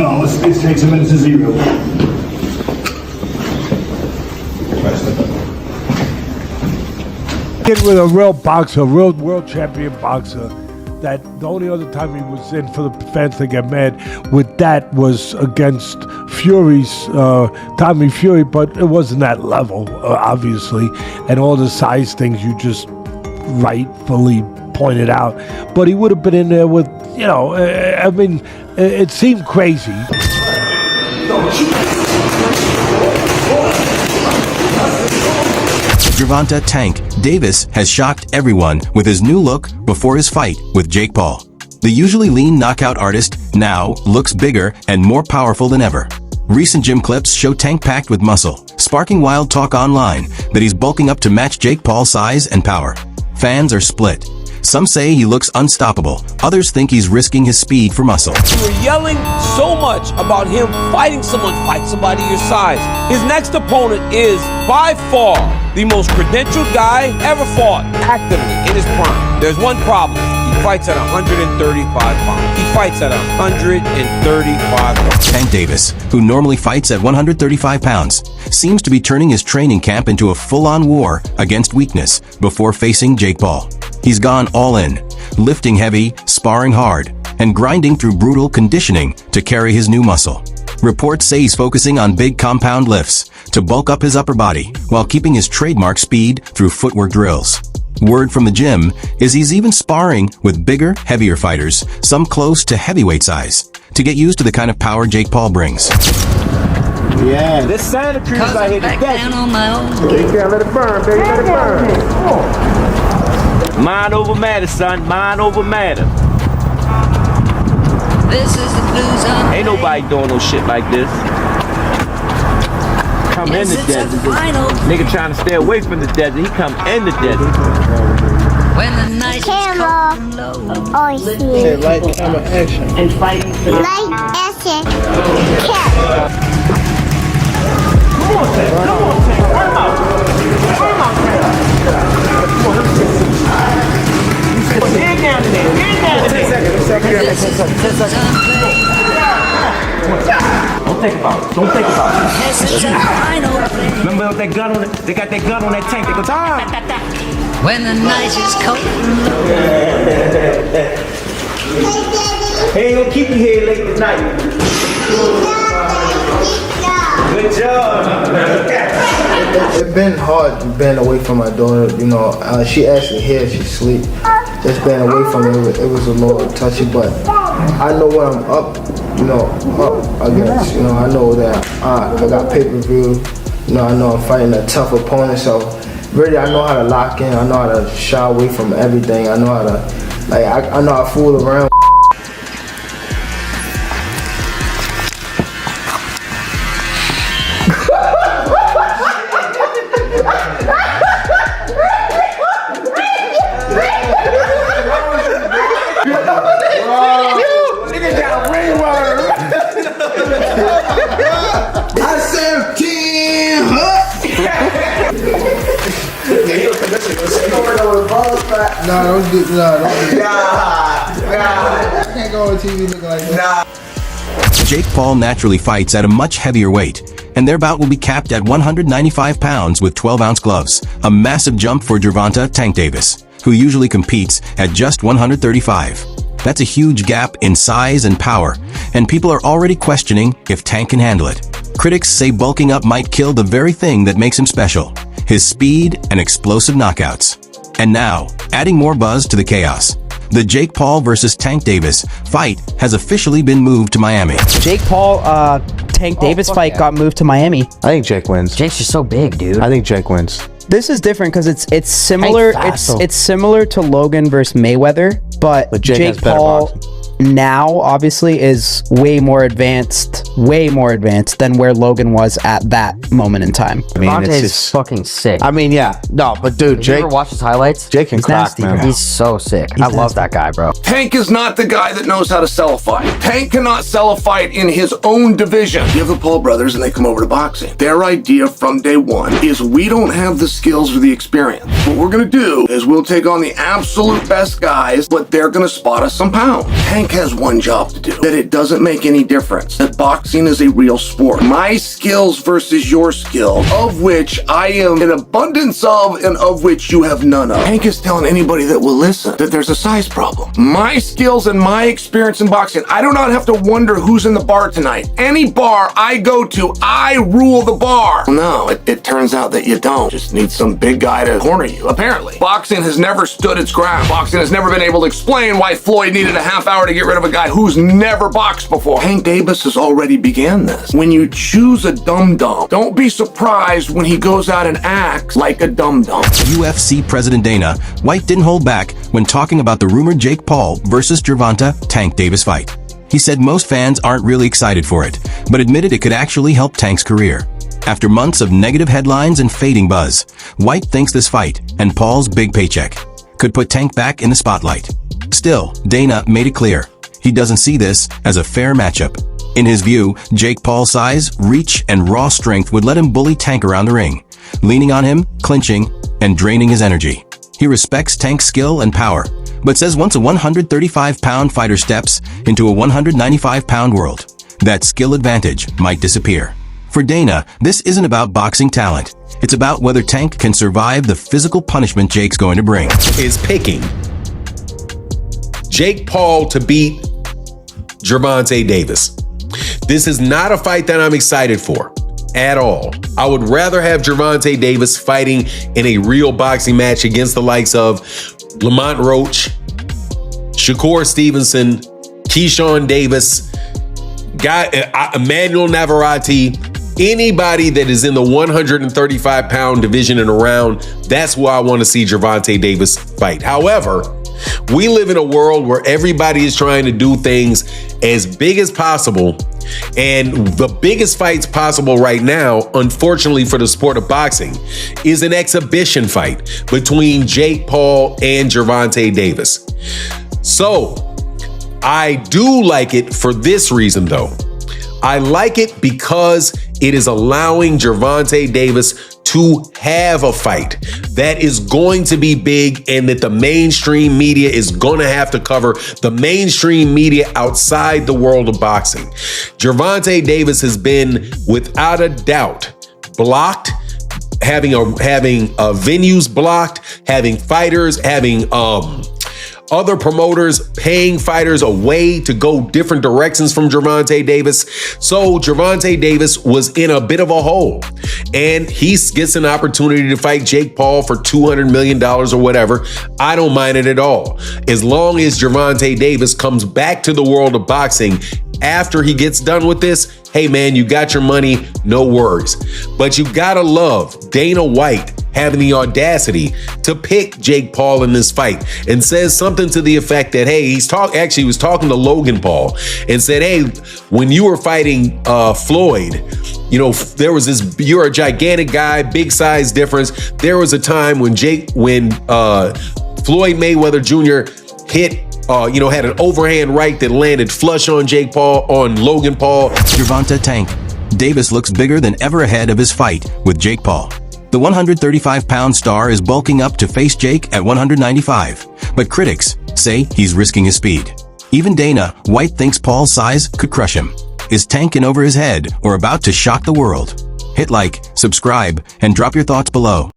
No, it takes a minute to zero. Kid with a real boxer, a real world champion boxer, that the only other time he was in for the fans to get mad with that was against Fury's, Tommy Fury, but it wasn't that level, obviously, and all the size things you just rightfully pointed out. But he would have been in there with, you know, I mean, it seemed crazy. Gervonta "Tank" Davis has shocked everyone with his new look before his fight with Jake Paul. The usually lean knockout artist now looks bigger and more powerful than ever. Recent gym clips show Tank packed with muscle, sparking wild talk online that he's bulking up to match Jake Paul's size and power. Fans are split. Some say he looks unstoppable. Others think he's risking his speed for muscle. You were yelling so much about him fighting someone, fight somebody your size. His next opponent is, by far, the most credentialed guy ever fought actively in his prime. There's one problem. He fights at 135 pounds. He fights at 135 pounds. Tank Davis, who normally fights at 135 pounds, seems to be turning his training camp into a full-on war against weakness before facing Jake Paul. He's gone all in, lifting heavy, sparring hard, and grinding through brutal conditioning to carry his new muscle. Reports say he's focusing on big compound lifts to bulk up his upper body while keeping his trademark speed through footwork drills. Word from the gym is he's even sparring with bigger, heavier fighters, some close to heavyweight size, to get used to the kind of power Jake Paul brings. Yeah, this Santa Cruz out here back down on my own. You can't let it burn, baby. Let it burn. Mind over matter, son. Mind over matter. This is the blues on. Ain't nobody doing no shit like this. Come in the desert. Nigga trying to stay away from the desert. He come in the desert. When the night is cold and low. Oh, Okay, light camera action. Light action. Cat. Come on, Ted. Come on, Ted. Arm out. Arm out, Ted. Come on, dig down in there. Dig down in there. 10 seconds. Don't think about it. Don't think about it. This is a final play. Remember that gun on it? They got that gun on that tank. They go, time. When the night is cold and low. He ain't gonna keep you here late tonight. Good job. It's been hard being away from my daughter. You know, she actually here, she sleep. Just being away from her, it was a little touchy, but I know when I'm up, you know, up against, you know, I know that I got pay-per-view, you know, I know I'm fighting a tough opponent, so really I know how to lock in, I know how to shy away from everything, I know how to, like, I know how to fool around. I said 10 Nah, don't do I can't go on TV looking like that. Jake Paul naturally fights at a much heavier weight, and their bout will be capped at 195 pounds with 12-ounce gloves, a massive jump for Gervonta "Tank" Davis, who usually competes at just 135. That's a huge gap in size and power, and people are already questioning if Tank can handle it. Critics say bulking up might kill the very thing that makes him special, his speed and explosive knockouts. And now, adding more buzz to the chaos, the Jake Paul versus Tank Davis fight has officially been moved to Miami. Jake Paul, Tank Davis fight got moved to Miami. I think Jake wins. Jake's just so big, dude. I think Jake wins. This is different because it's similar. It's similar to Logan versus Mayweather, but Jake Jake has better Paul boxing. now obviously is way more advanced than where Logan was at that moment in time. I mean, Gervonta it's is just fucking sick. I mean, yeah. No, but dude, Did Jake. you ever watch his highlights? Jake can He's crack, nasty, man. bro. He's so sick. I love that guy, bro. Tank is not the guy that knows how to sell a fight. Tank cannot sell a fight in his own division. You have the Paul brothers and they come over to boxing. Their idea from day one is we don't have the skills or the experience. What we're gonna do is we'll take on the absolute best guys, but they're gonna spot us some pounds. Tank Tank has one job to do, that it doesn't make any difference, that boxing is a real sport. My skills versus your skill, of which I am an abundance of and of which you have none of. Tank is telling anybody that will listen that there's a size problem. My skills and my experience in boxing, I do not have to wonder who's in the bar tonight. Any bar I go to, I rule the bar. No, it turns out that you don't. Just need some big guy to corner you, apparently. Boxing has never stood its ground. Boxing has never been able to explain why Floyd needed a half hour to get rid of a guy who's never boxed before. Tank Davis has already began this. When you choose a dum-dum, don't be surprised when he goes out and acts like a dum-dum. UFC President Dana White didn't hold back when talking about the rumored Jake Paul versus Gervonta Tank Davis fight. He said most fans aren't really excited for it, but admitted it could actually help Tank's career. After months of negative headlines and fading buzz, White thinks this fight and Paul's big paycheck could put Tank back in the spotlight. Still, Dana made it clear he doesn't see this as a fair matchup. In his view, Jake Paul's size, reach, and raw strength would let him bully Tank around the ring, leaning on him, clinching, and draining his energy. He respects Tank's skill and power, but says once a 135-pound fighter steps into a 195-pound world, that skill advantage might disappear. For Dana, this isn't about boxing talent. It's about whether Tank can survive the physical punishment Jake's going to bring. Is picking Jake Paul to beat Gervonta Davis. This is not a fight that I'm excited for at all. I would rather have Gervonta Davis fighting in a real boxing match against the likes of Lamont Roach, Shakur Stevenson, Keyshawn Davis, Emmanuel Navarrete, anybody that is in the 135-pound division and around. That's where I want to see Gervonta Davis fight. However, we live in a world where everybody is trying to do things as big as possible. And the biggest fights possible right now, unfortunately for the sport of boxing, is an exhibition fight between Jake Paul and Gervonta Davis. So I do like it for this reason, though. I like it because it is allowing Gervonta Davis to have a fight that is going to be big and that the mainstream media is going to have to cover, the mainstream media outside the world of boxing. Gervonta Davis has been, without a doubt, blocked, having venues blocked, having fighters, having other promoters paying fighters away to go different directions from Gervonta Davis. So Gervonta Davis was in a bit of a hole, and he gets an opportunity to fight Jake Paul for $200 million or whatever. I don't mind it at all. As long as Gervonta Davis comes back to the world of boxing after he gets done with this, hey man, you got your money, no worries. But you gotta love Dana White having the audacity to pick Jake Paul in this fight, and says something to the effect that, hey, he was talking to Logan Paul and said, hey, when you were fighting Floyd, you know, there was this, you're a gigantic guy, big size difference. There was a time when Floyd Mayweather Jr. had an overhand right that landed flush on Logan Paul. Gervonta Tank Davis looks bigger than ever ahead of his fight with Jake Paul. The 135-pound star is bulking up to face Jake at 195, but critics say he's risking his speed. Even Dana White thinks Paul's size could crush him. Is Tank in over his head or about to shock the world? Hit like, subscribe, and drop your thoughts below.